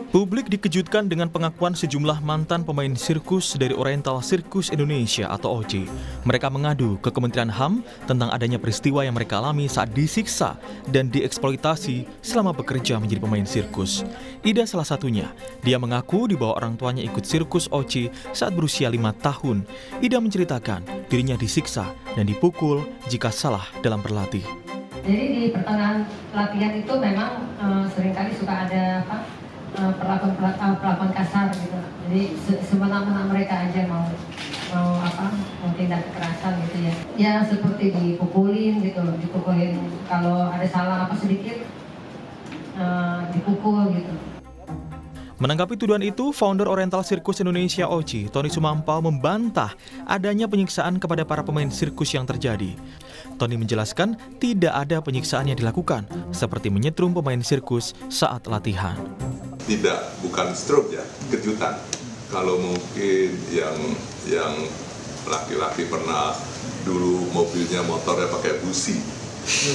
Publik dikejutkan dengan pengakuan sejumlah mantan pemain sirkus dari Oriental Circus Indonesia atau OC. Mereka mengadu ke Kementerian HAM tentang adanya peristiwa yang mereka alami saat disiksa dan dieksploitasi selama bekerja menjadi pemain sirkus. Ida salah satunya. Dia mengaku dibawa orang tuanya ikut sirkus OC saat berusia 5 tahun. Ida menceritakan dirinya disiksa dan dipukul jika salah dalam berlatih. Jadi di pertengahan latihan itu memang seringkali suka ada perlakuan kasar gitu. Jadi semena-mena mereka aja mau tindak kekerasan gitu ya. Ya seperti dipukulin gitu, dipukulin kalau ada salah apa sedikit dipukul gitu. Menanggapi tuduhan itu, founder Oriental Circus Indonesia OC, Tony Sumampau membantah adanya penyiksaan kepada para pemain sirkus yang terjadi. Tony menjelaskan tidak ada penyiksaan yang dilakukan, seperti menyetrum pemain sirkus saat latihan. Tidak, bukan stroke ya, kejutan. Kalau mungkin yang laki-laki pernah dulu mobilnya motornya pakai busi.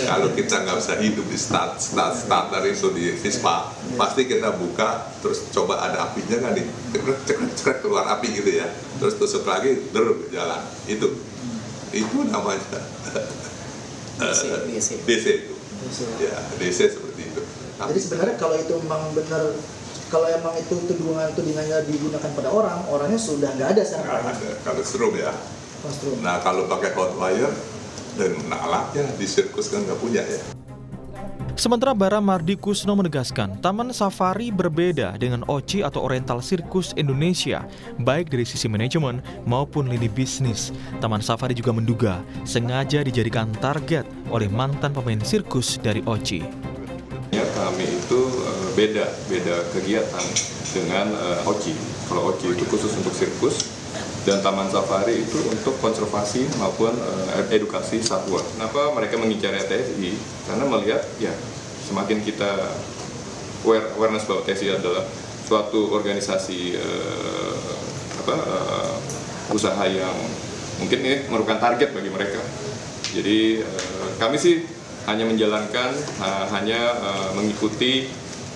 Kalau kita nggak bisa hidup di starter itu di Vespa, pasti kita buka, terus coba ada apinya nggak nih, cekrek keluar api gitu ya, terus tusuk lagi, jalan. Itu namanya DC itu. Ya, DC seperti itu. Jadi sebenarnya kalau itu memang benar, kalau emang itu tudingannya digunakan pada orangnya sudah nggak ada sekarang. Nggak ada, kalau stroke ya. Nah kalau pakai hot wire dan alatnya di sirkus kan nggak punya ya. Sementara Bara Mardi Kusno menegaskan, Taman Safari berbeda dengan OC atau Oriental Circus Indonesia, baik dari sisi manajemen maupun lini bisnis. Taman Safari juga menduga sengaja dijadikan target oleh mantan pemain sirkus dari OC. Kami itu beda kegiatan dengan OC. Kalau OC itu khusus untuk sirkus, dan Taman Safari itu untuk konservasi maupun edukasi satwa. Kenapa mereka mengincar TSI? Karena melihat ya semakin kita awareness bahwa TSI adalah suatu organisasi usaha yang mungkin ini merupakan target bagi mereka. Jadi kami sih hanya menjalankan, mengikuti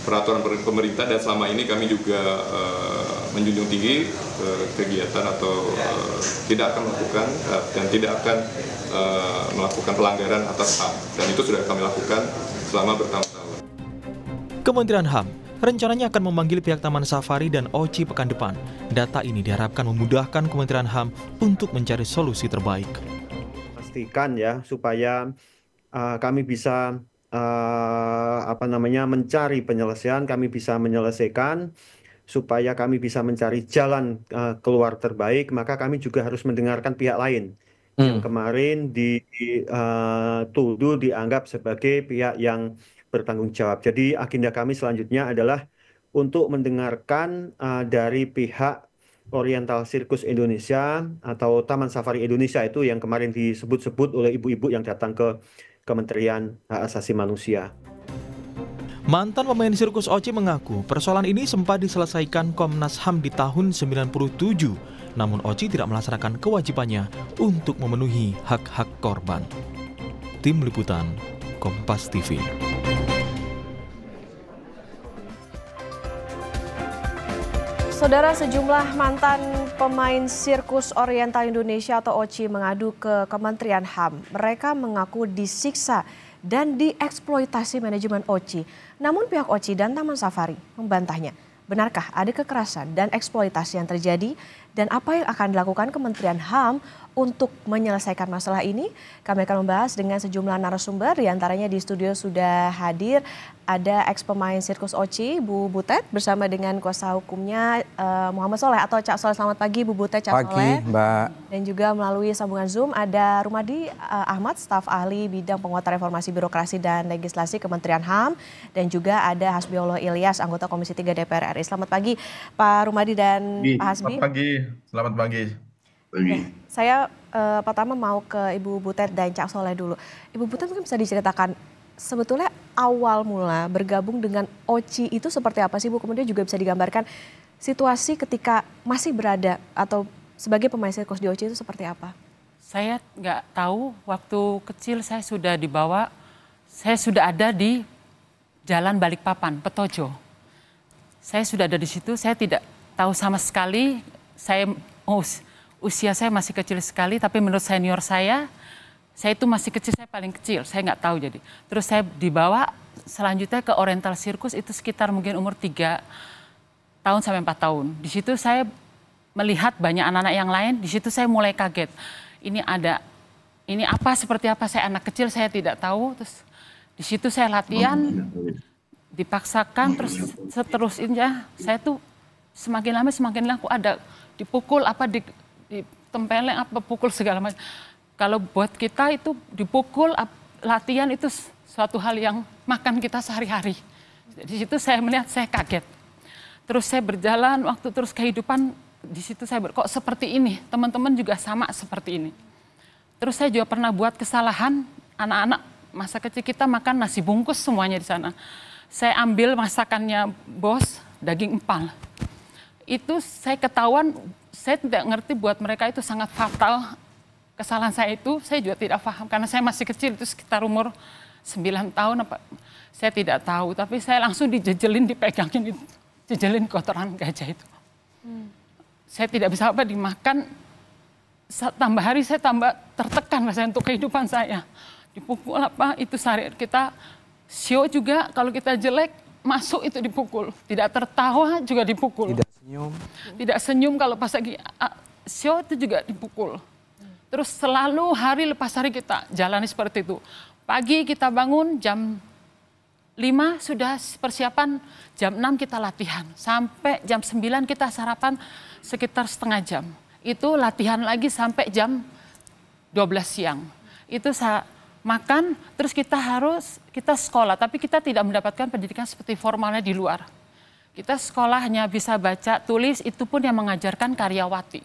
peraturan pemerintah, dan selama ini kami juga menjunjung tinggi kegiatan atau tidak akan melakukan dan tidak akan melakukan pelanggaran atas HAM, dan itu sudah kami lakukan selama bertahun-tahun. Kementerian HAM rencananya akan memanggil pihak Taman Safari dan OC pekan depan. Data ini diharapkan memudahkan Kementerian HAM untuk mencari solusi terbaik. Pastikan ya supaya kami bisa mencari penyelesaian, kami bisa menyelesaikan, supaya kami bisa mencari jalan keluar terbaik, maka kami juga harus mendengarkan pihak lain yang kemarin dituduh dianggap sebagai pihak yang bertanggung jawab. Jadi agenda kami selanjutnya adalah untuk mendengarkan dari pihak Oriental Circus Indonesia atau Taman Safari Indonesia itu yang kemarin disebut-sebut oleh ibu-ibu yang datang ke Kementerian Hak Asasi Manusia. Mantan pemain sirkus OC mengaku persoalan ini sempat diselesaikan Komnas HAM di tahun 97, namun OC tidak melaksanakan kewajibannya untuk memenuhi hak-hak korban. Tim Liputan, Kompas TV. Saudara, sejumlah mantan pemain sirkus Oriental Indonesia atau OC mengadu ke Kementerian HAM. Mereka mengaku disiksa dan dieksploitasi manajemen OC. Namun pihak OC dan Taman Safari membantahnya. Benarkah ada kekerasan dan eksploitasi yang terjadi? Dan apa yang akan dilakukan Kementerian HAM untuk menyelesaikan masalah ini? Kami akan membahas dengan sejumlah narasumber. Di antaranya di studio sudah hadir ada ex pemain sirkus OC, Bu Butet, bersama dengan kuasa hukumnya Muhammad Soleh atau Cak Soleh. Selamat pagi Bu Butet, Cak Soleh. Pagi, Mbak. Dan juga melalui sambungan Zoom ada Rumadi Ahmad, staf ahli bidang penguatan reformasi birokrasi dan legislasi Kementerian HAM. Dan juga ada Hasbiullah Ilyas, anggota Komisi 3 DPR RI. Selamat pagi Pak Rumadi dan Pak Hasbi. Selamat pagi. Saya pertama mau ke Ibu Butet dan Cak Soleh dulu. Ibu Butet mungkin bisa diceritakan sebetulnya awal mula bergabung dengan OC itu seperti apa sih Bu? Kemudian juga bisa digambarkan situasi ketika masih berada atau sebagai pemain sirkus di OC itu seperti apa? Saya nggak tahu, waktu kecil saya sudah ada di Jalan Balikpapan, Petojo. Saya sudah ada di situ, saya tidak tahu sama sekali. Usia saya masih kecil sekali, tapi menurut senior saya itu masih kecil, saya paling kecil, saya nggak tahu jadi. Terus saya dibawa selanjutnya ke Oriental Circus, itu sekitar mungkin umur 3 tahun sampai 4 tahun. Di situ saya melihat banyak anak-anak yang lain, di situ saya mulai kaget. Ini apa, seperti apa, saya anak kecil, saya tidak tahu. Terus di situ saya latihan, dipaksakan, terus seterusnya saya tuh semakin lama aku ada dipukul, ditempeleng, pukul segala macam. Kalau buat kita itu dipukul, latihan itu suatu hal yang makan kita sehari-hari. Di situ saya melihat, saya kaget. Terus saya berjalan, waktu terus kehidupan, di situ saya kok seperti ini, teman-teman juga sama seperti ini. Terus saya juga pernah buat kesalahan, anak-anak masa kecil kita makan nasi bungkus semuanya di sana. Saya ambil masakannya bos, daging empal. Itu saya ketahuan, saya tidak ngerti buat mereka itu sangat fatal. Kesalahan saya itu, saya juga tidak paham. Karena saya masih kecil, itu sekitar umur 9 tahun, saya tidak tahu. Tapi saya langsung dijejelin, dipegangin, jejelin kotoran gajah itu. Saya tidak bisa dimakan. Tambah hari saya tambah tertekan rasanya untuk kehidupan saya. Dipukul itu sehari kita. Show juga kalau kita jelek masuk itu dipukul, tidak tertawa juga dipukul. Tidak senyum kalau pas lagi show itu juga dipukul. Terus selalu hari lepas hari kita jalani seperti itu. Pagi kita bangun jam 5 sudah persiapan, jam 6 kita latihan. Sampai jam 9 kita sarapan sekitar setengah jam. Itu latihan lagi sampai jam 12 siang. Itu makan, terus kita sekolah, tapi kita tidak mendapatkan pendidikan seperti formalnya di luar. Kita sekolah hanya bisa baca, tulis, itu pun yang mengajarkan karyawati.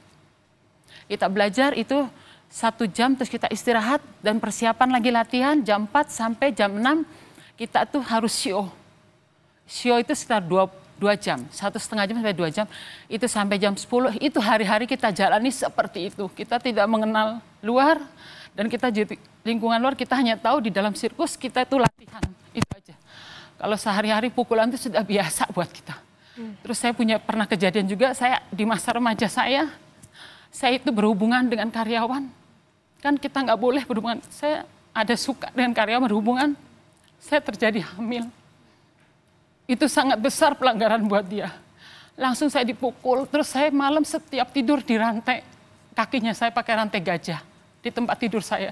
Kita belajar itu 1 jam, terus kita istirahat dan persiapan lagi latihan, jam 4 sampai jam 6, kita tuh harus show. Show itu sekitar 2 jam, 1,5 jam sampai 2 jam, itu sampai jam 10, itu hari-hari kita jalani seperti itu. Kita tidak mengenal luar, dan kita jadi lingkungan luar, kita hanya tahu di dalam sirkus kita itu latihan, itu aja. Kalau sehari-hari pukulan itu sudah biasa buat kita. Terus saya pernah kejadian juga, saya di masa remaja saya itu berhubungan dengan karyawan. Kan kita nggak boleh berhubungan, saya ada suka dengan karyawan berhubungan, saya terjadi hamil. Itu sangat besar pelanggaran buat dia. Langsung saya dipukul, terus saya malam setiap tidur di rantai, kakinya saya pakai rantai gajah di tempat tidur saya.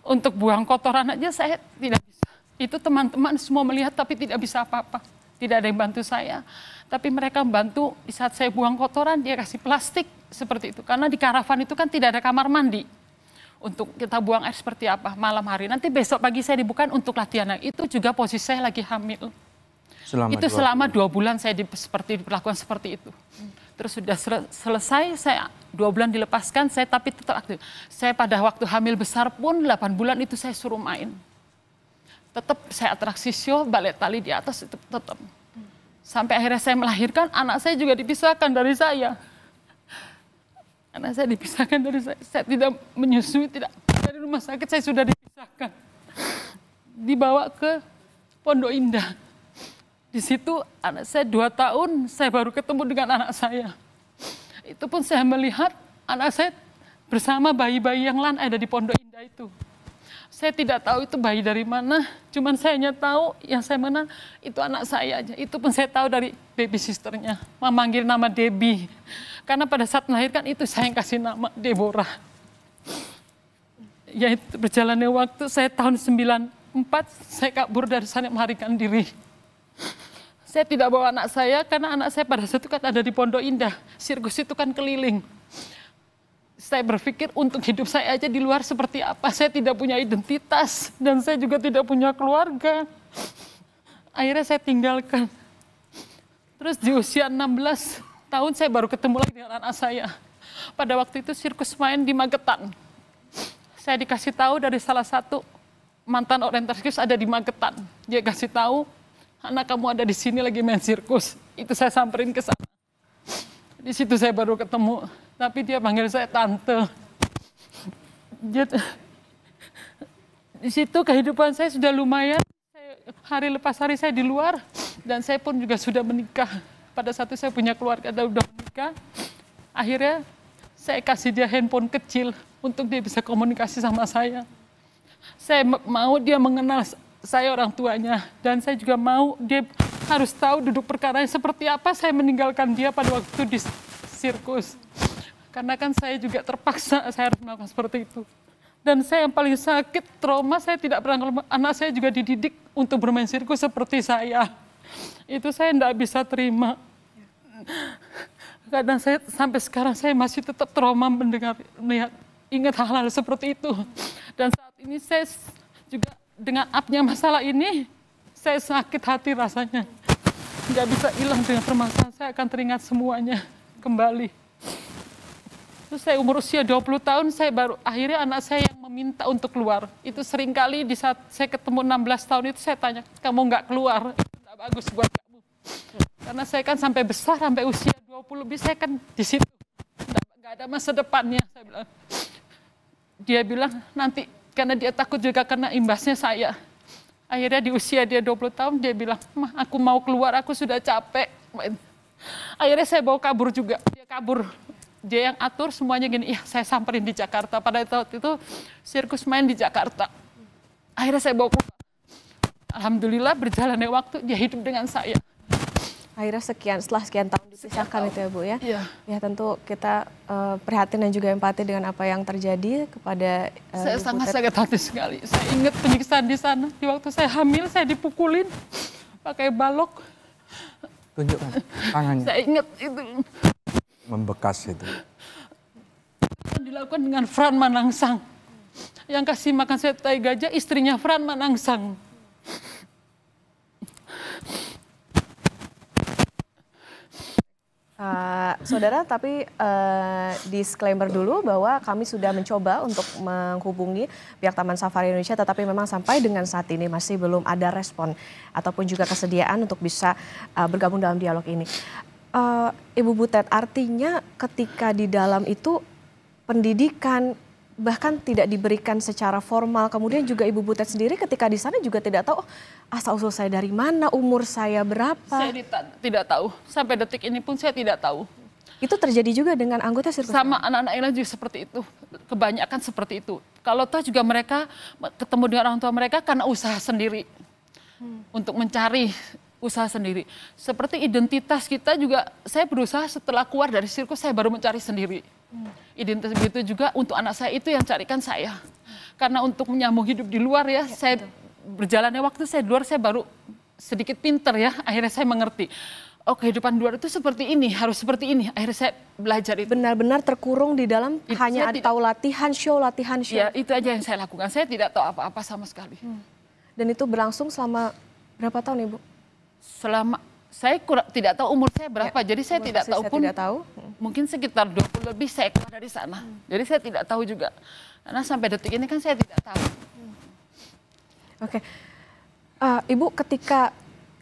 Untuk buang kotoran aja saya tidak bisa. Itu teman-teman semua melihat tapi tidak bisa apa-apa. Tidak ada yang bantu saya. Tapi mereka membantu di saat saya buang kotoran, dia kasih plastik seperti itu. Karena di karavan itu kan tidak ada kamar mandi. Untuk kita buang air seperti apa malam hari. Nanti besok pagi saya dibuka untuk latihan. Itu juga posisi saya lagi hamil. Selama 2 bulan saya diperlakukan seperti itu. Terus sudah selesai, saya 2 bulan dilepaskan, saya tapi tetap aktif. Saya pada waktu hamil besar pun 8 bulan itu saya suruh main. Tetap saya atraksi show, balet tali di atas itu tetap. Sampai akhirnya saya melahirkan, anak saya juga dipisahkan dari saya. Anak saya dipisahkan dari saya tidak menyusui, tidak dari rumah sakit saya sudah dipisahkan. Dibawa ke Pondok Indah. Di situ anak saya 2 tahun, saya baru ketemu dengan anak saya. Itu pun saya melihat anak saya bersama bayi-bayi yang lain ada di Pondok Indah itu. Saya tidak tahu itu bayi dari mana, cuman saya hanya tahu yang saya mengenal itu anak saya aja. Itu pun saya tahu dari baby sisternya, memanggil nama Debbie. Karena pada saat melahirkan itu saya yang kasih nama Deborah. Ya itu berjalannya waktu, saya tahun 94, saya kabur dari sana melarikan diri. Saya tidak bawa anak saya karena anak saya pada saat itu kan ada di Pondok Indah. Sirkus itu kan keliling. Saya berpikir untuk hidup saya aja di luar seperti apa. Saya tidak punya identitas dan saya juga tidak punya keluarga. Akhirnya saya tinggalkan. Terus di usia 16 tahun saya baru ketemu lagi dengan anak saya. Pada waktu itu sirkus main di Magetan. Saya dikasih tahu dari salah satu mantan Oriental Circus ada di Magetan. Dia kasih tahu, anak kamu ada di sini lagi main sirkus. Itu saya samperin ke sana. Di situ saya baru ketemu, tapi dia panggil saya tante. Di situ kehidupan saya sudah lumayan. Hari lepas hari saya di luar dan saya pun juga sudah menikah. pada saat itu saya punya keluarga dan udah menikah. Akhirnya saya kasih dia handphone kecil untuk dia bisa komunikasi sama saya. Saya mau dia mengenal saya orang tuanya, dan saya juga mau dia harus tahu duduk perkaranya seperti apa saya meninggalkan dia pada waktu di sirkus. Karena kan saya juga terpaksa saya harus melakukan seperti itu. Dan saya yang paling sakit, trauma, saya tidak pernah, anak saya juga dididik untuk bermain sirkus seperti saya. Itu saya tidak bisa terima. Kadang saya sampai sekarang saya masih tetap trauma melihat ingat hal-hal seperti itu. Dan saat ini saya juga dengan up-nya masalah ini, saya sakit hati rasanya. Nggak bisa hilang dengan permasalahan, saya akan teringat semuanya kembali. Terus saya umur usia 20 tahun, saya baru akhirnya anak saya yang meminta untuk keluar. Itu seringkali di saat saya ketemu 16 tahun itu saya tanya, kamu nggak keluar, itu nggak bagus buat kamu. Karena saya kan sampai besar, sampai usia 20 lebih, saya kan di situ. Nggak ada masa depannya, saya bilang. Dia bilang nanti, karena dia takut juga karena imbasnya saya. Akhirnya di usia dia 20 tahun, dia bilang, "Mah, aku mau keluar, aku sudah capek." Akhirnya saya bawa kabur juga, dia kabur. Dia yang atur semuanya gini, iya saya samperin di Jakarta. Pada waktu itu sirkus main di Jakarta. Akhirnya saya bawa keluar. Alhamdulillah berjalannya waktu dia hidup dengan saya. Akhirnya setelah sekian tahun dipisahkan itu ya Bu ya. Iya. Ya tentu kita prihatin dan juga empati dengan apa yang terjadi kepada saya sangat sakit hati sekali. Saya ingat penyiksaan di sana. Di waktu saya hamil saya dipukulin pakai balok. Tunjukkan tangannya. Saya ingat itu. Membekas itu. Dilakukan dengan Fran Manangsang. Yang kasih makan saya tai gajah istrinya Fran Manangsang. Saudara, tapi disclaimer dulu bahwa kami sudah mencoba untuk menghubungi pihak Taman Safari Indonesia, tetapi memang sampai dengan saat ini masih belum ada respon ataupun juga kesediaan untuk bisa bergabung dalam dialog ini. Ibu Butet, artinya ketika di dalam itu pendidikan bahkan tidak diberikan secara formal, kemudian juga Ibu Butet sendiri ketika di sana juga tidak tahu asal-usul saya dari mana, umur saya berapa. Saya tidak tahu, sampai detik ini pun saya tidak tahu. Itu terjadi juga dengan anggota sirkus? Sama anak-anak yang lain juga seperti itu, kebanyakan seperti itu. Kalau toh juga mereka ketemu dengan orang tua mereka karena usaha sendiri, untuk mencari usaha sendiri. Seperti identitas kita juga, saya berusaha setelah keluar dari sirkus saya baru mencari sendiri. Identitas itu juga untuk anak saya itu yang carikan saya. Karena untuk menyambung hidup di luar ya saya berjalannya waktu saya di luar saya baru sedikit pinter ya. Akhirnya saya mengerti. Oh, kehidupan di luar itu seperti ini, harus seperti ini. Akhirnya saya belajar itu. Benar-benar terkurung di dalam hanya tahu latihan show. Ya, itu aja yang saya lakukan. Saya tidak tahu apa-apa sama sekali. Dan itu berlangsung selama berapa tahun, Ibu? Saya tidak tahu umur saya berapa, ya, jadi saya tidak tahu pun. Tidak tahu. Mungkin sekitar 20 lebih saya keluar dari sana. Jadi saya tidak tahu juga. Karena sampai detik ini kan saya tidak tahu. Oke. Ibu ketika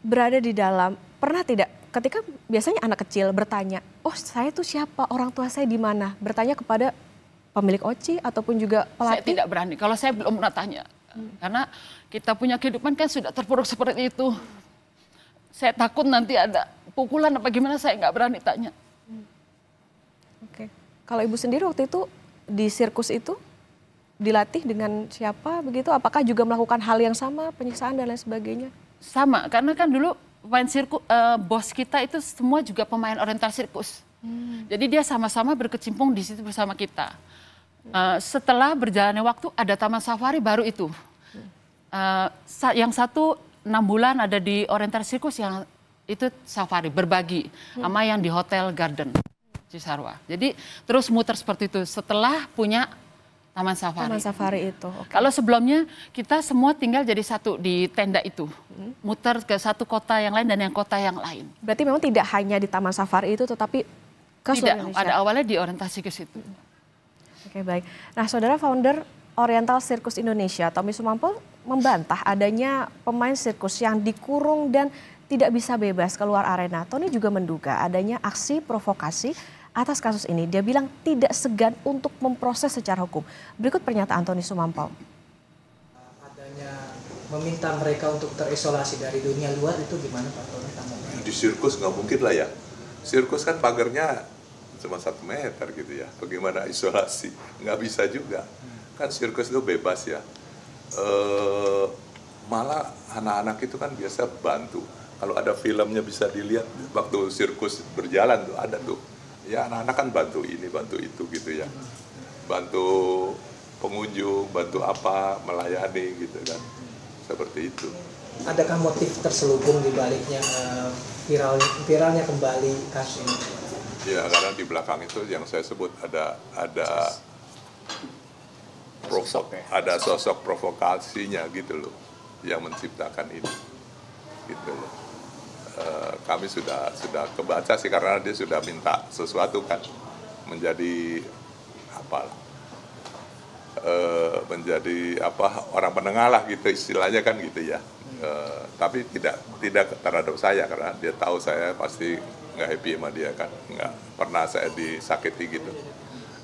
berada di dalam, pernah tidak ketika biasanya anak kecil bertanya, oh saya tuh siapa, orang tua saya di mana? Bertanya kepada pemilik OCI ataupun juga pelatih? Saya tidak berani, kalau saya belum pernah tanya. Karena kita punya kehidupan kan sudah terpuruk seperti itu. Saya takut nanti ada pukulan apa gimana, saya nggak berani tanya. Oke. Kalau Ibu sendiri waktu itu di sirkus itu dilatih dengan siapa begitu? Apakah juga melakukan hal yang sama, penyiksaan dan lain sebagainya? Sama, karena kan dulu pemain sirkus, bos kita itu semua juga pemain oriental sirkus. Jadi dia sama-sama berkecimpung di situ bersama kita. Setelah berjalannya waktu ada Taman Safari baru itu. Yang satu 6 bulan ada di oriental sirkus, yang itu safari berbagi sama yang di Hotel Garden Cisarua. Jadi terus muter seperti itu setelah punya Taman Safari. Taman Safari itu. Okay. Kalau sebelumnya kita semua tinggal jadi satu di tenda itu. Muter ke satu kota yang lain dan yang kota yang lain. Berarti memang tidak hanya di Taman Safari itu tetapi ke seluruh Indonesia. Ada awalnya di oriental sirkus itu. Oke, baik. Nah, Saudara, founder Oriental Sirkus Indonesia, Tommy Sumampo, membantah adanya pemain sirkus yang dikurung dan tidak bisa bebas keluar arena. Tony juga menduga adanya aksi provokasi atas kasus ini. Dia bilang tidak segan untuk memproses secara hukum. Berikut pernyataan Tony Sumampo. Adanya meminta mereka untuk terisolasi dari dunia luar itu gimana Pak Tony? Di sirkus nggak mungkin lah ya. Sirkus kan pagarnya cuma 1 meter gitu ya. Bagaimana isolasi? Nggak bisa juga. Kan sirkus itu bebas ya. Malah anak-anak itu kan biasa bantu. Kalau ada filmnya bisa dilihat waktu sirkus berjalan tuh ada tuh. Ya anak-anak kan bantu ini, bantu itu gitu ya. Bantu pengunjung, bantu apa, melayani gitu kan. Seperti itu. Adakah motif terselubung di baliknya viralnya kembali kasus ini? Ya karena di belakang itu yang saya sebut ada sosok provokasinya gitu loh yang menciptakan ini gitu loh. Kami sudah kebaca sih karena dia sudah minta sesuatu kan menjadi orang penengah lah gitu istilahnya kan gitu ya. Tapi tidak terhadap saya karena dia tahu saya pasti nggak happy sama dia kan, nggak pernah saya disakiti gitu.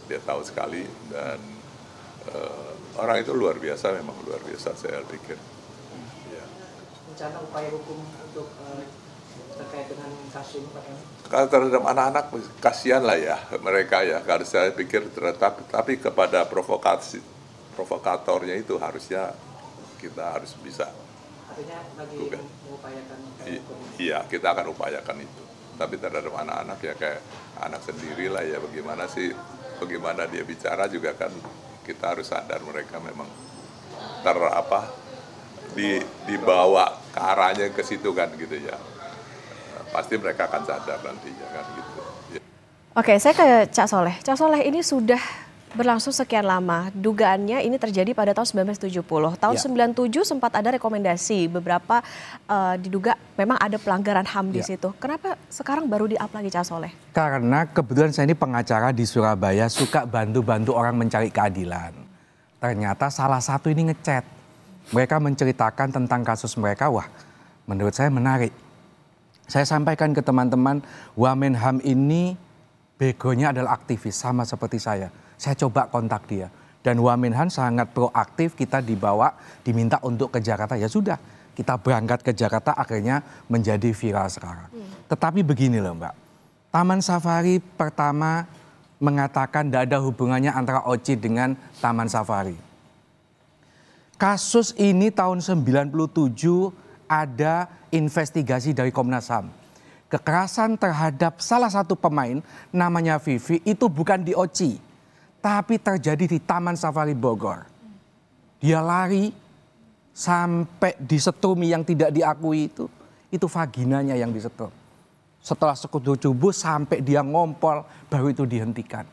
Dia tahu sekali dan orang itu luar biasa, memang luar biasa saya pikir. Ya. Rencana upaya hukum untuk terkait dengan kasus ini Pak? Kalau terhadap anak-anak kasihan lah ya mereka ya. Kalau saya pikir tapi kepada provokatornya itu harusnya kita harus bisa. Artinya lagi mengupayakan iya, kita akan upayakan itu. Tapi terhadap anak-anak ya kayak anak sendiri lah ya, bagaimana dia bicara juga kan kita harus sadar mereka memang dibawa ke arahnya ke situ kan gitu ya. Pasti mereka akan sadar nantinya kan gitu. Ya. Oke, saya ke Cak Soleh. Cak Soleh, ini sudah berlangsung sekian lama. Dugaannya ini terjadi pada tahun 1970. Tahun 97 sempat ada rekomendasi beberapa diduga memang ada pelanggaran HAM di situ. Kenapa sekarang baru di-up lagi Cak Soleh? Karena kebetulan saya ini pengacara di Surabaya, suka bantu-bantu orang mencari keadilan. Ternyata salah satu ini ngechat. Mereka menceritakan tentang kasus mereka, wah menurut saya menarik. Saya sampaikan ke teman-teman, Wamenhan ini begonya adalah aktivis sama seperti saya. Saya coba kontak dia. Dan Wamenhan sangat proaktif, kita diminta untuk ke Jakarta. Ya sudah, kita berangkat ke Jakarta akhirnya menjadi viral sekarang. Tetapi begini loh Mbak, Taman Safari pertama mengatakan tidak ada hubungannya antara OCI dengan Taman Safari. Kasus ini tahun 97 ada investigasi dari Komnas HAM. Kekerasan terhadap salah satu pemain namanya Vivi itu bukan di OCI, tapi terjadi di Taman Safari Bogor. Dia lari sampai disetumi yang tidak diakui itu vaginanya yang disetrum. Setelah sekujur tubuh sampai dia ngompol baru itu dihentikan.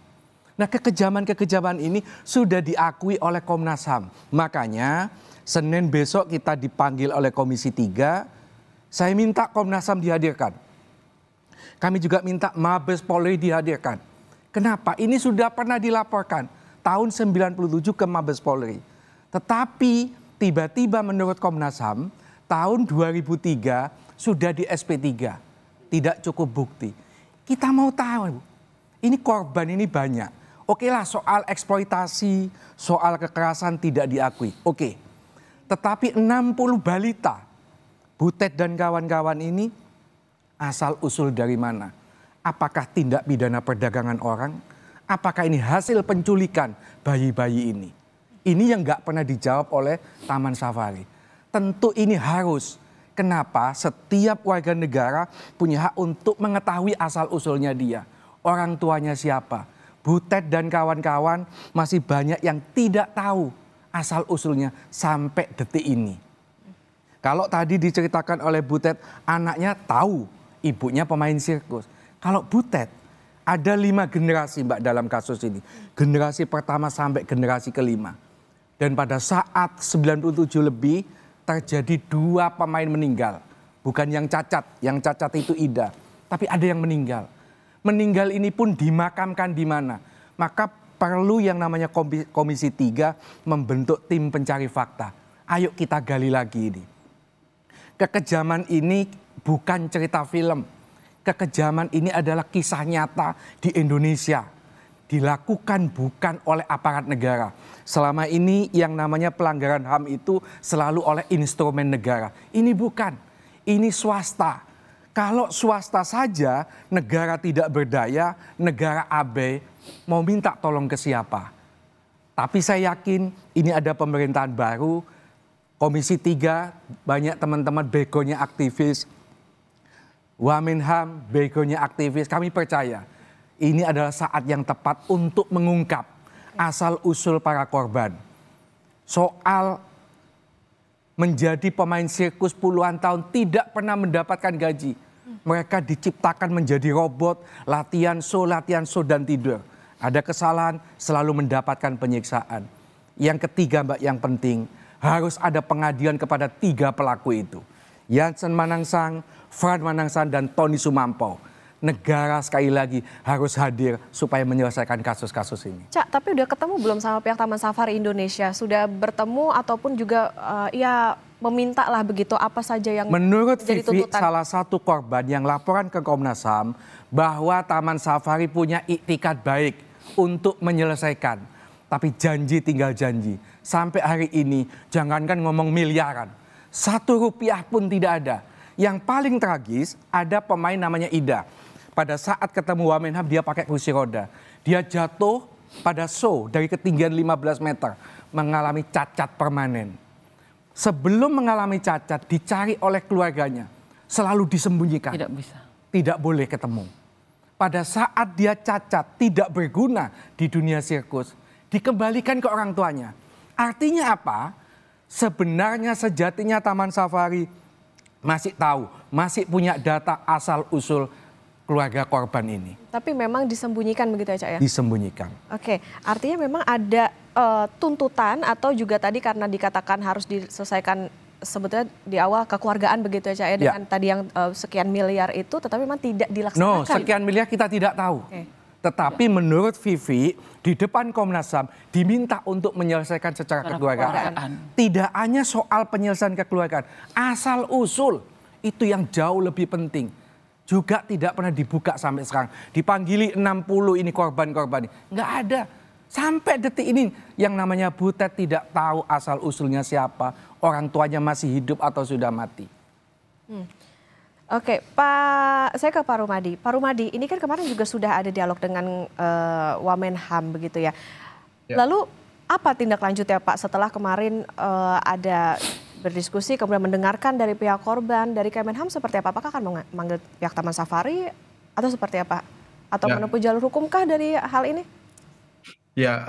Nah kekejaman ini sudah diakui oleh Komnas HAM. Makanya Senin besok kita dipanggil oleh Komisi 3. Saya minta Komnas HAM dihadirkan. Kami juga minta Mabes Polri dihadirkan. Kenapa? Ini sudah pernah dilaporkan tahun 97 ke Mabes Polri. Tetapi tiba-tiba menurut Komnas HAM tahun 2003 sudah di SP3. Tidak cukup bukti. Kita mau tahu, ini korban ini banyak. Oke lah soal eksploitasi, soal kekerasan tidak diakui. Oke. Tetapi 60 balita, Butet dan kawan-kawan ini asal usul dari mana? Apakah tindak pidana perdagangan orang? Apakah ini hasil penculikan bayi-bayi ini? Ini yang nggak pernah dijawab oleh Taman Safari. Tentu ini harus. Kenapa? Setiap warga negara punya hak untuk mengetahui asal usulnya dia. Orang tuanya siapa? Butet dan kawan-kawan masih banyak yang tidak tahu asal usulnya sampai detik ini. Kalau tadi diceritakan oleh Butet, anaknya tahu ibunya pemain sirkus. Kalau Butet, ada 5 generasi Mbak dalam kasus ini. Generasi pertama sampai generasi kelima. Dan pada saat 97 lebih terjadi 2 pemain meninggal. Bukan yang cacat itu Ida. Tapi ada yang meninggal. Meninggal ini pun dimakamkan di mana? Maka perlu yang namanya Komisi 3 membentuk tim pencari fakta. Ayo kita gali lagi ini. Kekejaman ini bukan cerita film. Kekejaman ini adalah kisah nyata di Indonesia. Dilakukan bukan oleh aparat negara. Selama ini yang namanya pelanggaran HAM itu selalu oleh instrumen negara. Ini bukan. Ini swasta. Kalau swasta saja, negara tidak berdaya, negara abai, mau minta tolong ke siapa? Tapi saya yakin ini ada pemerintahan baru, Komisi 3, banyak teman-teman begonya aktivis, Wamenham begonya aktivis. Kami percaya ini adalah saat yang tepat untuk mengungkap asal-usul para korban. Soal menjadi pemain sirkus puluhan tahun tidak pernah mendapatkan gaji. Mereka diciptakan menjadi robot, latihan show dan tidur. Ada kesalahan, selalu mendapatkan penyiksaan. Yang ketiga Mbak, yang penting, harus ada pengadilan kepada 3 pelaku itu. Jansen Manangsang, Fran Manangsang, dan Tony Sumampo. Negara sekali lagi harus hadir supaya menyelesaikan kasus-kasus ini. Cak, tapi udah ketemu belum sama pihak Taman Safari Indonesia? Sudah bertemu ataupun juga ya meminta lah begitu apa saja yang menurut menjadi Vivi, tuntutan? salah satu korban yang laporan ke Komnas HAM bahwa Taman Safari punya iktikat baik untuk menyelesaikan. Tapi janji tinggal janji. Sampai hari ini jangankan ngomong miliaran, 1 rupiah pun tidak ada. Yang paling tragis ada pemain namanya Ida. Pada saat ketemu Wamenham dia pakai kursi roda. Dia jatuh pada show dari ketinggian 15 meter. Mengalami cacat permanen. Sebelum mengalami cacat dicari oleh keluarganya. Selalu disembunyikan. Tidak bisa. Tidak boleh ketemu. Pada saat dia cacat tidak berguna di dunia sirkus. Dikembalikan ke orang tuanya. Artinya apa? Sebenarnya sejatinya Taman Safari masih tahu. Masih punya data asal-usul keluarga korban ini. Tapi memang disembunyikan begitu ya Cak ya? Disembunyikan. Oke, artinya memang ada tuntutan atau juga tadi karena dikatakan harus diselesaikan sebetulnya di awal kekeluargaan begitu ya Cak ya? Dengan tadi yang sekian miliar itu tetapi memang tidak dilaksanakan. No, sekian miliar kita tidak tahu. Tetapi menurut Vivi di depan Komnas HAM diminta untuk menyelesaikan secara kekeluargaan. Tidak hanya soal penyelesaian kekeluargaan, asal usul itu yang jauh lebih penting. Juga tidak pernah dibuka sampai sekarang. Dipanggili 60 ini korban-korban. Nggak ada. Sampai detik ini yang namanya Butet tidak tahu asal usulnya siapa. Orang tuanya masih hidup atau sudah mati. Oke, Pak, saya ke Pak Rumadi. Pak Rumadi, ini kan kemarin juga sudah ada dialog dengan Wamenham begitu ya. Lalu apa tindak lanjutnya Pak setelah kemarin ada berdiskusi kemudian mendengarkan dari pihak korban, dari Kemenham seperti apa? Apakah akan memanggil pihak Taman Safari atau seperti apa? Atau menempuh jalur hukumkah dari hal ini? Ya,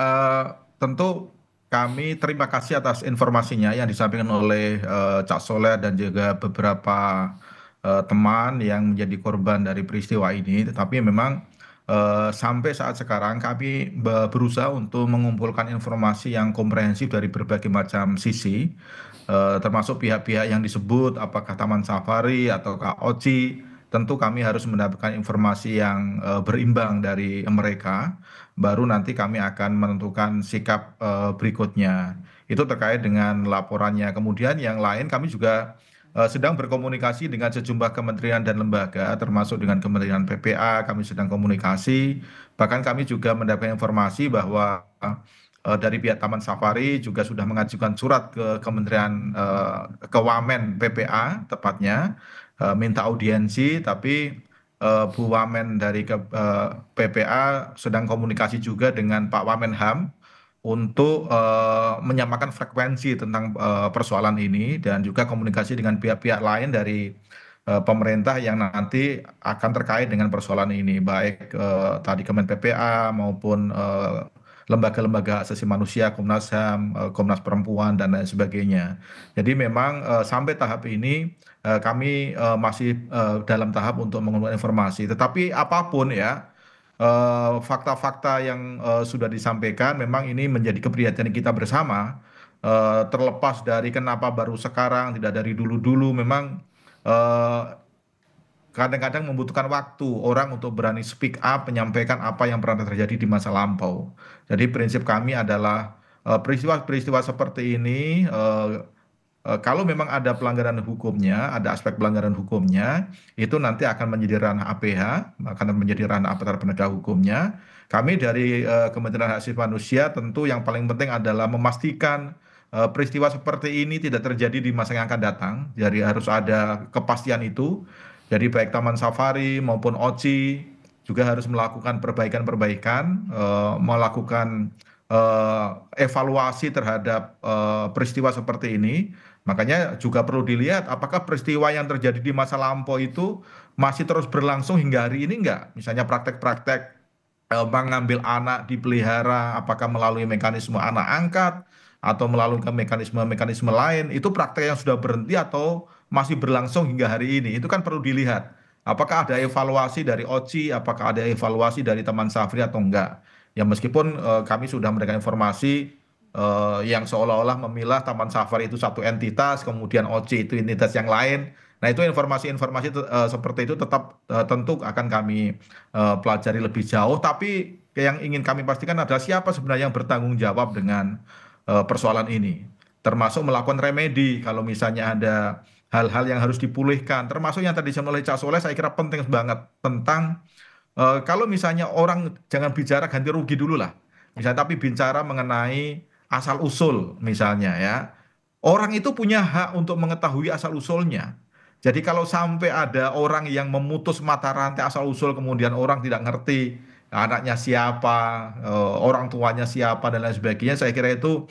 tentu kami terima kasih atas informasinya yang disampaikan oleh Cak Soleh dan juga beberapa teman yang menjadi korban dari peristiwa ini. Tetapi memang sampai saat sekarang kami berusaha untuk mengumpulkan informasi yang komprehensif dari berbagai macam sisi. Termasuk pihak-pihak yang disebut apakah Taman Safari atau OCI, tentu kami harus mendapatkan informasi yang berimbang dari mereka, baru nanti kami akan menentukan sikap berikutnya. Itu terkait dengan laporannya. Kemudian yang lain kami juga sedang berkomunikasi dengan sejumlah kementerian dan lembaga, termasuk dengan Kementerian PPA, kami sedang komunikasi. Bahkan kami juga mendapatkan informasi bahwa dari pihak Taman Safari juga sudah mengajukan surat ke Kementerian ke Wamen PPA tepatnya minta audiensi, tapi Bu Wamen dari PPA sedang komunikasi juga dengan Pak Wamenham untuk menyamakan frekuensi tentang persoalan ini dan juga komunikasi dengan pihak-pihak lain dari pemerintah yang nanti akan terkait dengan persoalan ini, baik tadi Kemen PPA maupun lembaga-lembaga hak asasi manusia, Komnas HAM, Komnas Perempuan, dan lain sebagainya. Jadi memang sampai tahap ini kami masih dalam tahap untuk mengumpulkan informasi. Tetapi apapun ya, fakta-fakta yang sudah disampaikan memang ini menjadi keprihatinan kita bersama. Terlepas dari kenapa baru sekarang, tidak dari dulu-dulu, memang kadang-kadang membutuhkan waktu orang untuk berani speak up, menyampaikan apa yang pernah terjadi di masa lampau. Jadi prinsip kami adalah peristiwa-peristiwa seperti ini, kalau memang ada pelanggaran hukumnya, ada aspek pelanggaran hukumnya, itu nanti akan menjadi ranah APH, akan menjadi ranah aparat penegak hukumnya. Kami dari Kementerian Hak Asasi Manusia tentu yang paling penting adalah memastikan peristiwa seperti ini tidak terjadi di masa yang akan datang. Jadi harus ada kepastian itu. Jadi baik Taman Safari maupun OCI juga harus melakukan perbaikan-perbaikan, melakukan evaluasi terhadap peristiwa seperti ini. Makanya juga perlu dilihat apakah peristiwa yang terjadi di masa lampau itu masih terus berlangsung hingga hari ini enggak. Misalnya praktek-praktek mengambil anak dipelihara, apakah melalui mekanisme anak angkat atau melalui mekanisme-mekanisme lain, itu praktek yang sudah berhenti atau masih berlangsung hingga hari ini. Itu kan perlu dilihat. Apakah ada evaluasi dari OCI, apakah ada evaluasi dari Taman Safari atau enggak. Ya meskipun kami sudah memberikan informasi yang seolah-olah memilah Taman Safari itu satu entitas, kemudian OCI itu entitas yang lain. Nah itu informasi-informasi seperti itu tetap tentu akan kami pelajari lebih jauh. Tapi yang ingin kami pastikan adalah siapa sebenarnya yang bertanggung jawab dengan persoalan ini. Termasuk melakukan remedi kalau misalnya ada hal-hal yang harus dipulihkan. Termasuk yang tadi disampaikan oleh Cak Soleh saya kira penting banget tentang kalau misalnya orang jangan bicara ganti rugi dulu lah. Misalnya tapi bicara mengenai asal usul misalnya ya. Orang itu punya hak untuk mengetahui asal usulnya. Jadi kalau sampai ada orang yang memutus mata rantai asal usul kemudian orang tidak ngerti anaknya siapa, orang tuanya siapa dan lain sebagainya, saya kira itu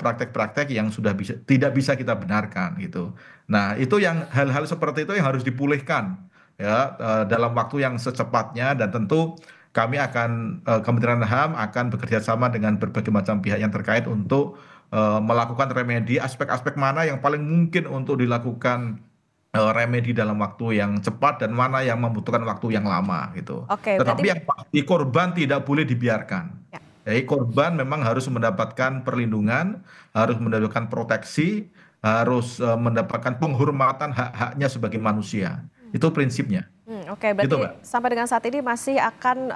praktek-praktek yang sudah tidak bisa kita benarkan gitu. Nah, itu yang hal-hal seperti itu yang harus dipulihkan ya dalam waktu yang secepatnya dan tentu kami akan Kementerian HAM akan bekerja sama dengan berbagai macam pihak yang terkait untuk melakukan remedi aspek-aspek mana yang paling mungkin untuk dilakukan remedi dalam waktu yang cepat dan mana yang membutuhkan waktu yang lama gitu. Oke, Tetapi berarti yang pasti korban tidak boleh dibiarkan. Jadi korban memang harus mendapatkan perlindungan, harus mendapatkan proteksi, harus mendapatkan penghormatan hak-haknya sebagai manusia. Itu prinsipnya. Oke, berarti Gitu, Mbak. sampai dengan saat ini masih akan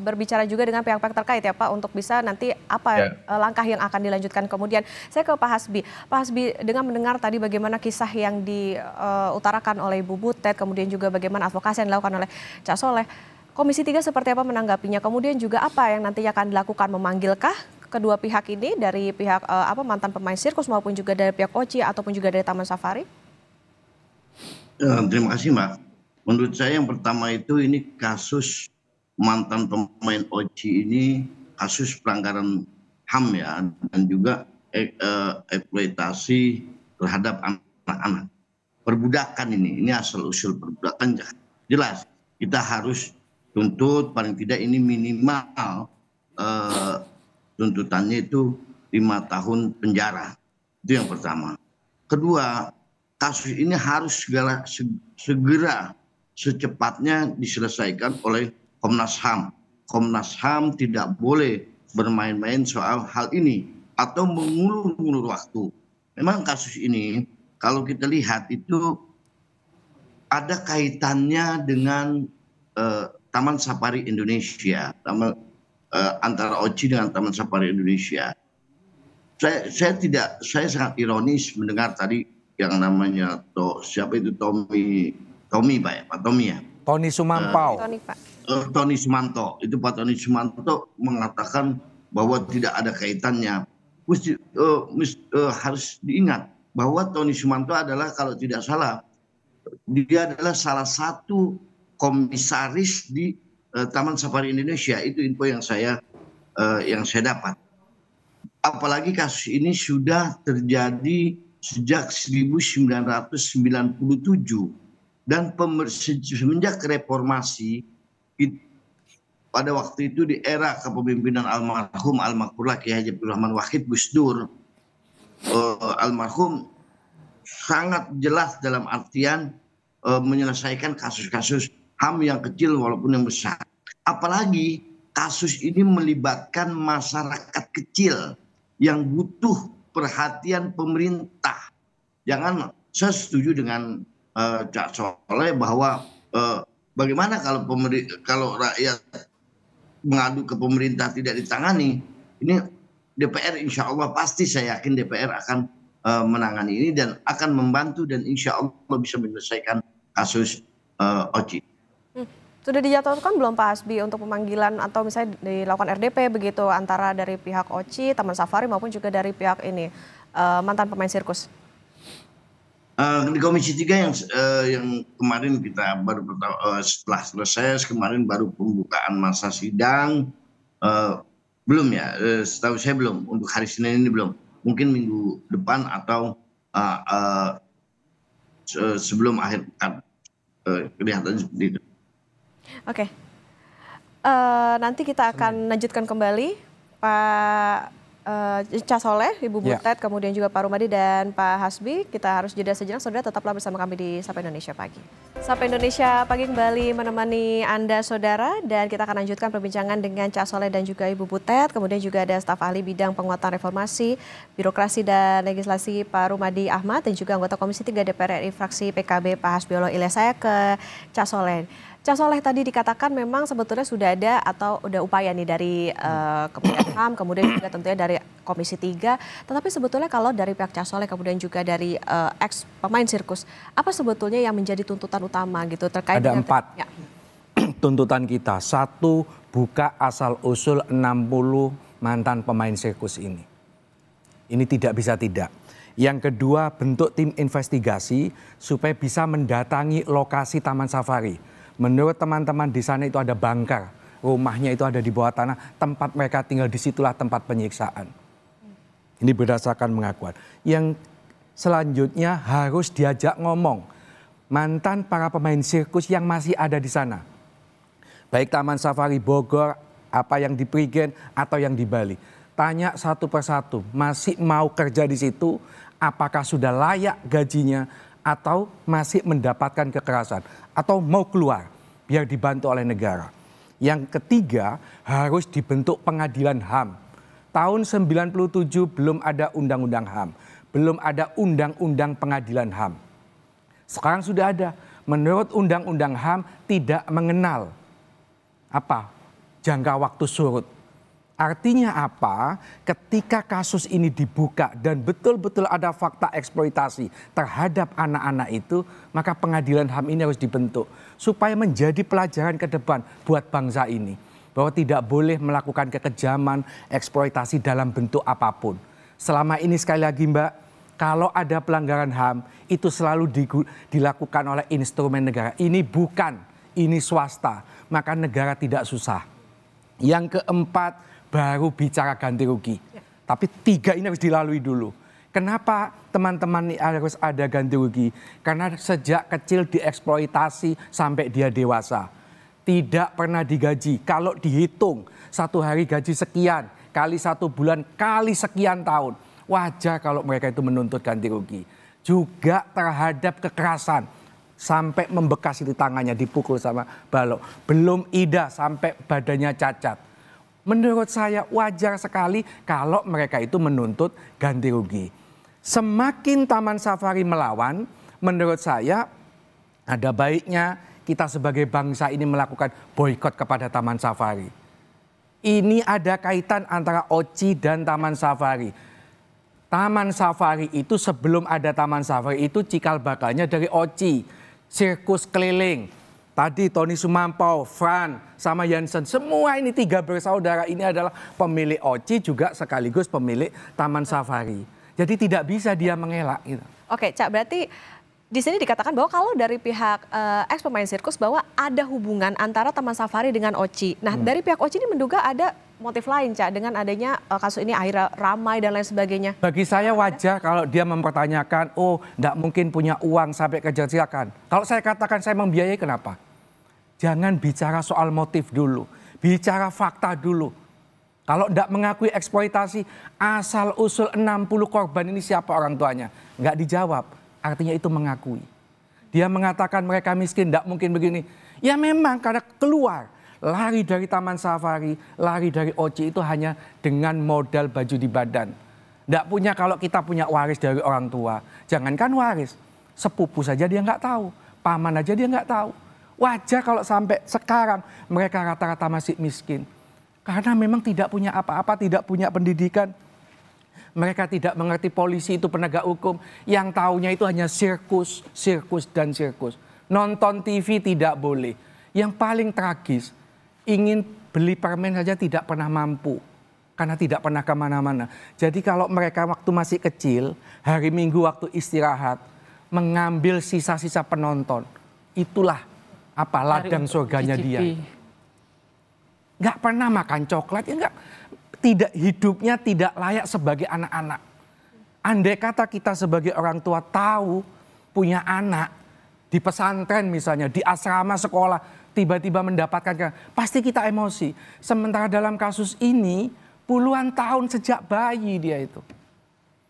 berbicara juga dengan pihak-pihak terkait ya Pak untuk bisa nanti apa langkah yang akan dilanjutkan kemudian. Saya ke Pak Hasbi. Pak Hasbi, dengan mendengar tadi bagaimana kisah yang diutarakan oleh Ibu Butet, kemudian juga bagaimana advokasi yang dilakukan oleh Cak Soleh, Komisi 3 seperti apa menanggapinya? Kemudian juga apa yang nantinya akan dilakukan? Memanggilkah kedua pihak ini dari pihak mantan pemain sirkus maupun juga dari pihak OCI ataupun juga dari Taman Safari? Terima kasih Mbak. Menurut saya yang pertama itu ini kasus mantan pemain OCI ini kasus pelanggaran HAM ya dan juga eksploitasi terhadap anak-anak. Perbudakan ini asal usul perbudakan jelas kita harus tuntut paling tidak ini minimal tuntutannya itu 5 tahun penjara. Itu yang pertama. Kedua, kasus ini harus segera secepatnya diselesaikan oleh Komnas HAM. Komnas HAM tidak boleh bermain-main soal hal ini atau mengulur-ulur waktu. Memang kasus ini kalau kita lihat itu ada kaitannya dengan Taman Safari Indonesia, antara OCI dengan Taman Safari Indonesia. Saya sangat ironis mendengar tadi yang namanya siapa itu Tommy Pak Tommy ya. Tony Sumampau. Tony Sumanto. Itu Pak Tony Sumanto mengatakan bahwa tidak ada kaitannya. Harus diingat bahwa Tony Sumanto adalah kalau tidak salah dia adalah salah satu komisaris di Taman Safari Indonesia. Itu info yang saya dapat. Apalagi kasus ini sudah terjadi sejak 1997. Dan semenjak reformasi pada waktu itu di era kepemimpinan almarhum Kiai Haji Abdul Rahman Wahid Gus Dur, almarhum sangat jelas dalam artian menyelesaikan kasus-kasus HAM yang kecil walaupun yang besar. Apalagi kasus ini melibatkan masyarakat kecil yang butuh perhatian pemerintah. Saya setuju dengan Cak Soleh bahwa bagaimana kalau rakyat mengadu ke pemerintah tidak ditangani, ini DPR insya Allah pasti saya yakin DPR akan menangani ini dan akan membantu dan insya Allah bisa menyelesaikan kasus OCI. Sudah dijadwalkan belum Pak Hasbi untuk pemanggilan atau misalnya dilakukan RDP begitu antara dari pihak OCI, Taman Safari maupun juga dari pihak ini mantan pemain sirkus? Di Komisi 3 yang kemarin kita baru setelah selesai kemarin baru pembukaan masa sidang, belum ya, setahu saya belum, untuk hari Senin ini belum, mungkin minggu depan atau sebelum akhir pekan, kelihatan seperti itu. Oke. Nanti kita akan lanjutkan kembali Pak Cak Soleh, Ibu Butet, kemudian juga Pak Rumadi dan Pak Hasbi. Kita harus jeda sejenak, saudara, tetaplah bersama kami di Sapa Indonesia Pagi. Sapa Indonesia Pagi kembali menemani Anda, saudara, dan kita akan lanjutkan perbincangan dengan Cak Soleh dan juga Ibu Butet. Kemudian juga ada staf ahli bidang penguatan reformasi, birokrasi dan legislasi Pak Rumadi Ahmad, dan juga anggota Komisi 3 DPR RI fraksi PKB Pak Hasbiolo Ilyas. Saya ke Cak Soleh. Cak Soleh, tadi dikatakan memang sebetulnya sudah ada atau udah upaya nih dari Kementerian HAM, kemudian juga tentunya dari Komisi 3. Tetapi sebetulnya kalau dari pihak Cak Soleh kemudian juga dari ex pemain sirkus, apa sebetulnya yang menjadi tuntutan utama gitu terkait ada dengan 4 tuntutan kita. 1, buka asal usul 60 mantan pemain sirkus ini. Ini tidak bisa tidak. Yang kedua, bentuk tim investigasi supaya bisa mendatangi lokasi Taman Safari. Menurut teman-teman di sana itu ada bangkar, rumahnya itu ada di bawah tanah, tempat mereka tinggal, disitulah tempat penyiksaan. Ini berdasarkan pengakuan. Yang selanjutnya harus diajak ngomong mantan para pemain sirkus yang masih ada di sana. Baik Taman Safari Bogor, apa yang di Prigen atau yang di Bali. Tanya satu persatu, masih mau kerja di situ, apakah sudah layak gajinya, atau masih mendapatkan kekerasan, atau mau keluar biar dibantu oleh negara. Yang ketiga, harus dibentuk pengadilan HAM. Tahun 97 belum ada undang-undang HAM, belum ada undang-undang pengadilan HAM. Sekarang sudah ada. Menurut undang-undang HAM tidak mengenal jangka waktu surut. Artinya apa? Ketika kasus ini dibuka dan betul-betul ada fakta eksploitasi terhadap anak-anak itu, maka pengadilan HAM ini harus dibentuk supaya menjadi pelajaran ke depan buat bangsa ini. Bahwa tidak boleh melakukan kekejaman, eksploitasi dalam bentuk apapun. Selama ini sekali lagi Mbak, kalau ada pelanggaran HAM itu selalu dilakukan oleh instrumen negara. Ini bukan, ini swasta. Maka negara tidak susah. Yang keempat, baru bicara ganti rugi. Tapi 3 ini harus dilalui dulu. Kenapa teman-teman ini harus ada ganti rugi? Karena sejak kecil dieksploitasi sampai dia dewasa. Tidak pernah digaji. Kalau dihitung 1 hari gaji sekian, kali 1 bulan, kali sekian tahun. Wajar kalau mereka itu menuntut ganti rugi. Juga terhadap kekerasan. Sampai membekas di tangannya, dipukul sama balok. Belum ida sampai badannya cacat. Menurut saya wajar sekali kalau mereka itu menuntut ganti rugi. Semakin Taman Safari melawan, menurut saya ada baiknya kita sebagai bangsa ini melakukan boikot kepada Taman Safari. Ini ada kaitan antara OCI dan Taman Safari. Taman Safari itu sebelum ada Taman Safari itu cikal bakalnya dari OCI, sirkus keliling. Tadi Tony Sumampau, Fran, sama Jansen, semua ini 3 bersaudara ini adalah pemilik OCI juga sekaligus pemilik Taman Safari. Jadi tidak bisa dia mengelak gitu. Oke, Cak, berarti di sini dikatakan bahwa kalau dari pihak ex pemain sirkus bahwa ada hubungan antara Taman Safari dengan OCI. Nah, dari pihak OCI ini menduga ada motif lain, Cak, dengan adanya kasus ini akhirnya ramai dan lain sebagainya. Bagi saya wajar kalau dia mempertanyakan, oh enggak mungkin punya uang sampai kerja, silakan. Kalau saya katakan saya membiayai, kenapa? Jangan bicara soal motif dulu, bicara fakta dulu. Kalau enggak mengakui eksploitasi, asal usul 60 korban ini siapa orang tuanya? Enggak dijawab, artinya itu mengakui. Dia mengatakan mereka miskin, enggak mungkin begini. Ya memang karena keluar. Lari dari Taman Safari, lari dari OCI itu hanya dengan modal baju di badan. Nggak punya, kalau kita punya waris dari orang tua. Jangankan waris, sepupu saja dia nggak tahu. Paman aja dia nggak tahu. Wajar kalau sampai sekarang mereka rata-rata masih miskin. Karena memang tidak punya apa-apa, tidak punya pendidikan. Mereka tidak mengerti polisi itu penegak hukum. Yang taunya itu hanya sirkus, sirkus, dan sirkus. Nonton TV tidak boleh. Yang paling tragis, ingin beli permen saja tidak pernah mampu. Karena tidak pernah kemana-mana. Jadi kalau mereka waktu masih kecil, hari Minggu waktu istirahat, mengambil sisa-sisa penonton. Itulah apa ladang surganya dia. Nggak pernah makan coklat, ya nggak. Tidak, hidupnya tidak layak sebagai anak-anak. Andai kata kita sebagai orang tua tahu punya anak di pesantren misalnya, di asrama sekolah, tiba-tiba mendapatkan, pasti kita emosi. Sementara dalam kasus ini puluhan tahun sejak bayi dia itu.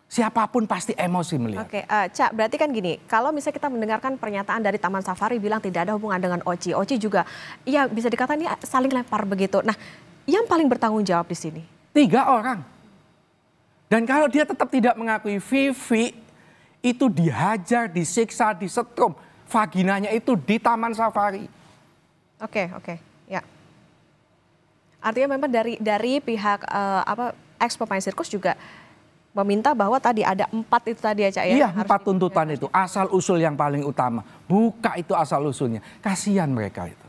Siapapun pasti emosi melihat. Oke, Cak, berarti kan gini, kalau misalnya kita mendengarkan pernyataan dari Taman Safari bilang tidak ada hubungan dengan Oci. Oci juga, ya bisa dikatakan ini saling lempar begitu. Nah, yang paling bertanggung jawab di sini? 3 orang. Dan kalau dia tetap tidak mengakui, Vivi itu dihajar, disiksa, disetrum. Vaginanya itu di Taman Safari. Oke, ya. Artinya memang dari pihak ex pemain sirkus juga meminta bahwa tadi ada 4 itu tadi ya, Cak ya? Iya, 4 tuntutan itu. Asal usul yang paling utama. Buka itu asal usulnya. Kasihan mereka itu.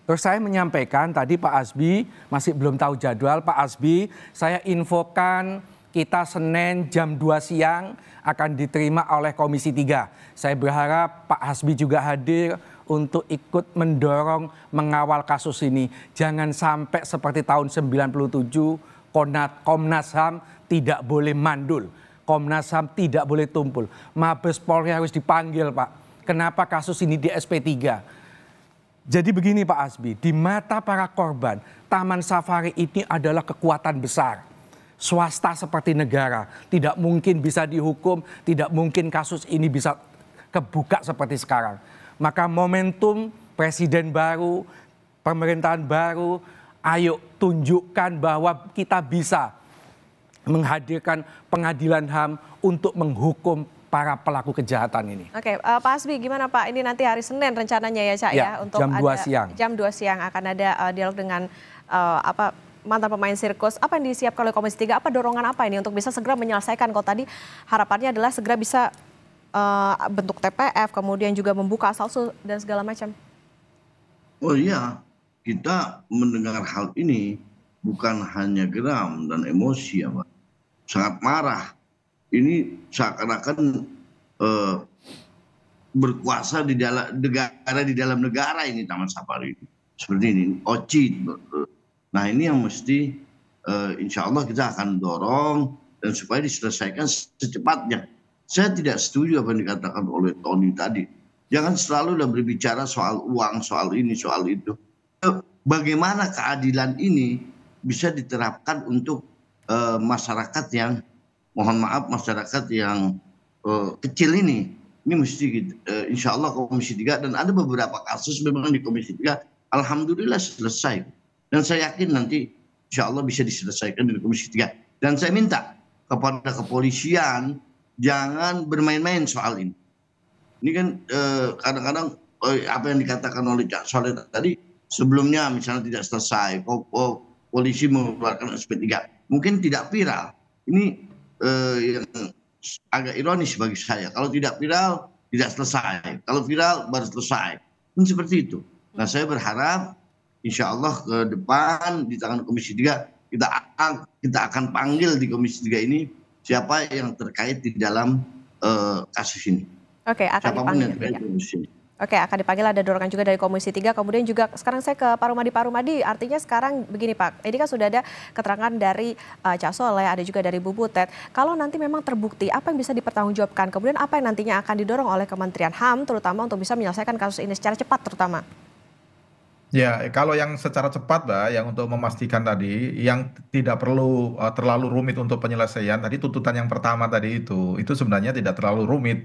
Terus saya menyampaikan tadi Pak Hasbi masih belum tahu jadwal. Pak Hasbi, saya infokan kita Senin jam 2 siang akan diterima oleh Komisi 3. Saya berharap Pak Hasbi juga hadir untuk ikut mendorong mengawal kasus ini. Jangan sampai seperti tahun 97 Komnas HAM tidak boleh mandul. Komnas HAM tidak boleh tumpul. Mabes Polri harus dipanggil, Pak. Kenapa kasus ini di SP3? Jadi begini Pak Hasbi, di mata para korban, Taman Safari ini adalah kekuatan besar. Swasta seperti negara, tidak mungkin bisa dihukum, tidak mungkin kasus ini bisa kebuka seperti sekarang. Maka momentum presiden baru, pemerintahan baru, ayo tunjukkan bahwa kita bisa menghadirkan pengadilan HAM untuk menghukum para pelaku kejahatan ini. Oke, Pak Hasbi gimana Pak? Ini nanti hari Senin rencananya ya Cak ya? Untuk jam 2 siang. Jam 2 siang akan ada dialog dengan mantan pemain sirkus. Apa yang disiapkan oleh Komisi 3? Apa dorongan apa ini untuk bisa segera menyelesaikan? Kalau tadi harapannya adalah segera bisa bentuk TPF, kemudian juga membuka asal-usul dan segala macam. Oh iya, kita mendengar hal ini bukan hanya geram dan emosi ya Pak. Sangat marah. Ini seakan-akan berkuasa di dalam negara ini Taman Safari ini. Seperti ini, OCI. Nah ini yang mesti insya Allah kita akan dorong dan supaya diselesaikan secepatnya. Saya tidak setuju apa yang dikatakan oleh Tony tadi. Jangan selalu berbicara soal uang, soal ini, soal itu. Bagaimana keadilan ini bisa diterapkan untuk masyarakat yang, mohon maaf, masyarakat yang kecil ini. Ini mesti insya Allah Komisi 3, dan ada beberapa kasus memang di Komisi 3, alhamdulillah selesai. Dan saya yakin nanti insya Allah bisa diselesaikan di Komisi 3. Dan saya minta kepada kepolisian, jangan bermain-main soal ini. Ini kan kadang-kadang apa yang dikatakan oleh Cak Soleh tadi, sebelumnya misalnya tidak selesai, polisi mengeluarkan SP3. Mungkin tidak viral. Ini yang agak ironis bagi saya. Kalau tidak viral, tidak selesai. Kalau viral, baru selesai. Ini seperti itu. Nah saya berharap insya Allah ke depan di tangan Komisi 3, kita akan panggil di Komisi 3 ini siapa yang terkait di dalam kasus ini. Oke, akan dipanggil. Oke, akan dipanggil, ada dorongan juga dari Komisi 3. Kemudian juga sekarang saya ke Pak Rumadi. Artinya sekarang begini Pak, ini kan sudah ada keterangan dari Cak Soleh, ada juga dari Bu Butet. Kalau nanti memang terbukti, apa yang bisa dipertanggungjawabkan? Kemudian apa yang nantinya akan didorong oleh Kementerian HAM, terutama untuk bisa menyelesaikan kasus ini secara cepat terutama? Ya, kalau yang secara cepat, Mbak, yang untuk memastikan tadi, yang tidak perlu terlalu rumit untuk penyelesaian, tadi tuntutan yang pertama tadi itu sebenarnya tidak terlalu rumit.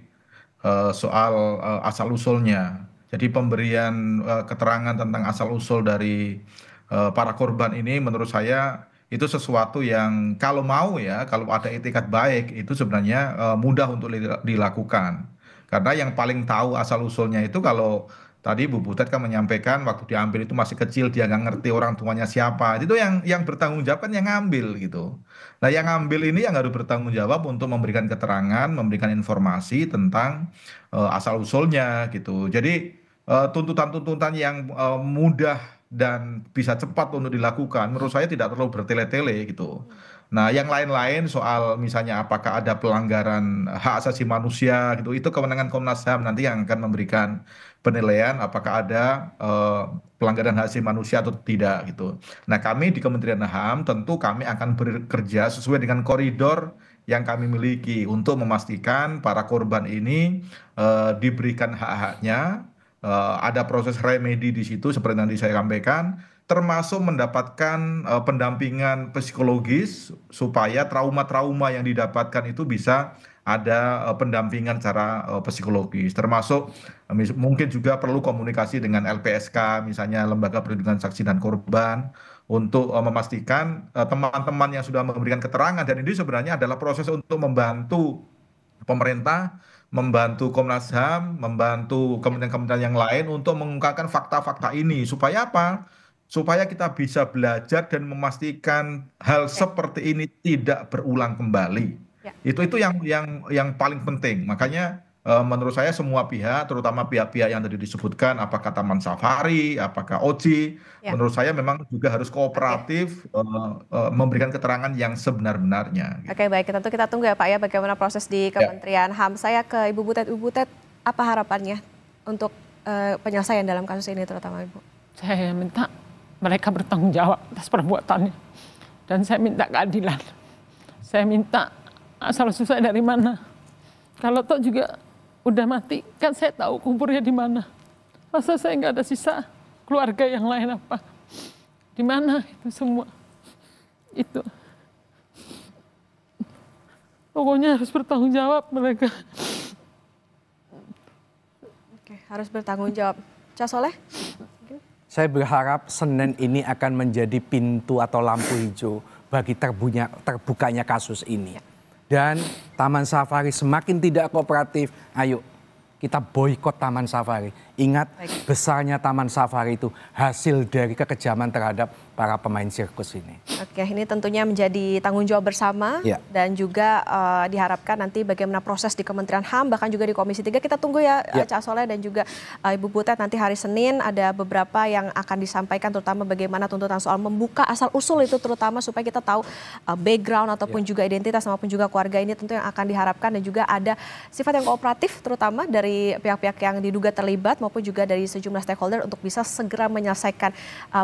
Soal asal-usulnya. Jadi pemberian keterangan tentang asal-usul dari para korban ini menurut saya itu sesuatu yang kalau mau ya, kalau ada etikat baik itu sebenarnya mudah untuk dilakukan. Karena yang paling tahu asal-usulnya itu, kalau tadi Bu Butet kan menyampaikan waktu diambil itu masih kecil, dia nggak ngerti orang tuanya siapa. Itu yang bertanggung jawab kan yang ngambil gitu. Nah yang ngambil ini yang harus bertanggung jawab untuk memberikan keterangan, memberikan informasi tentang asal-usulnya gitu. Jadi tuntutan-tuntutan yang mudah dan bisa cepat untuk dilakukan menurut saya tidak terlalu bertele-tele gitu. Nah, yang lain-lain soal misalnya apakah ada pelanggaran hak asasi manusia gitu, itu kewenangan Komnas HAM nanti yang akan memberikan penilaian apakah ada pelanggaran hak asasi manusia atau tidak gitu. Nah, kami di Kementerian HAM tentu kami akan bekerja sesuai dengan koridor yang kami miliki untuk memastikan para korban ini diberikan hak-haknya, ada proses remedi di situ seperti nanti saya sampaikan, termasuk mendapatkan pendampingan psikologis supaya trauma-trauma yang didapatkan itu bisa ada pendampingan secara psikologis, termasuk mungkin juga perlu komunikasi dengan LPSK, misalnya Lembaga Perlindungan Saksi dan Korban, untuk memastikan teman-teman yang sudah memberikan keterangan, dan ini sebenarnya adalah proses untuk membantu pemerintah, membantu Komnas HAM, membantu kementerian-kementerian yang lain untuk mengungkapkan fakta-fakta ini. Supaya apa? Supaya kita bisa belajar dan memastikan hal seperti ini tidak berulang kembali. Itu yang paling penting. Makanya menurut saya semua pihak, terutama pihak-pihak yang tadi disebutkan, apakah Taman Safari, apakah OJI, menurut saya memang juga harus kooperatif memberikan keterangan yang sebenar-benarnya. Oke, baik, tentu kita tunggu ya Pak ya bagaimana proses di Kementerian HAM. Saya ke Ibu Butet. Ibu Butet, apa harapannya untuk penyelesaian dalam kasus ini terutama Ibu? Saya minta mereka bertanggung jawab atas perbuatannya. Dan saya minta keadilan. Saya minta asal usulnya dari mana. Kalau toh juga udah mati, kan saya tahu kuburnya di mana. Masa saya nggak ada sisa keluarga yang lain apa? Di mana itu semua? Itu. Pokoknya harus bertanggung jawab mereka. Oke, harus bertanggung jawab. Cak Soleh? Saya berharap Senin ini akan menjadi pintu atau lampu hijau bagi terbukanya kasus ini. Dan Taman Safari semakin tidak kooperatif, ayo kita boikot Taman Safari. Ingat, besarnya Taman Safari itu hasil dari kekejaman terhadap para pemain sirkus ini. Oke, ini tentunya menjadi tanggung jawab bersama dan juga diharapkan nanti bagaimana proses di Kementerian HAM, bahkan juga di Komisi 3. Kita tunggu ya, Cak Soleh dan juga Ibu Butet, nanti hari Senin ada beberapa yang akan disampaikan, terutama bagaimana tuntutan soal membuka asal-usul itu, terutama supaya kita tahu background ataupun juga identitas maupun juga keluarga ini tentu yang akan diharapkan, dan juga ada sifat yang kooperatif terutama dari pihak-pihak yang diduga terlibat maupun juga dari sejumlah stakeholder untuk bisa segera menyelesaikan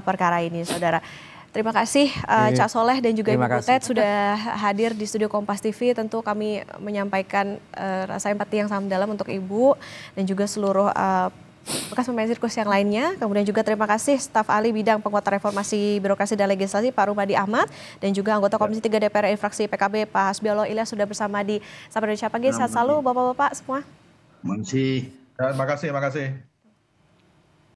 perkara ini, Saudara. Terima kasih Cak Soleh dan juga Ibu Butet sudah hadir di studio Kompas TV. Tentu kami menyampaikan rasa empati yang sangat dalam untuk Ibu dan juga seluruh bekas pemain sirkus yang lainnya. Kemudian juga terima kasih staf ahli bidang penguatan reformasi birokrasi dan legislasi Pak Rumadi Ahmad, dan juga anggota Komisi 3 DPR RI fraksi PKB Pak Hasbiolo Ilyas sudah bersama di Sapa Indonesia Pagi. Sehat selalu Bapak-bapak semua. Terima kasih. Terima kasih.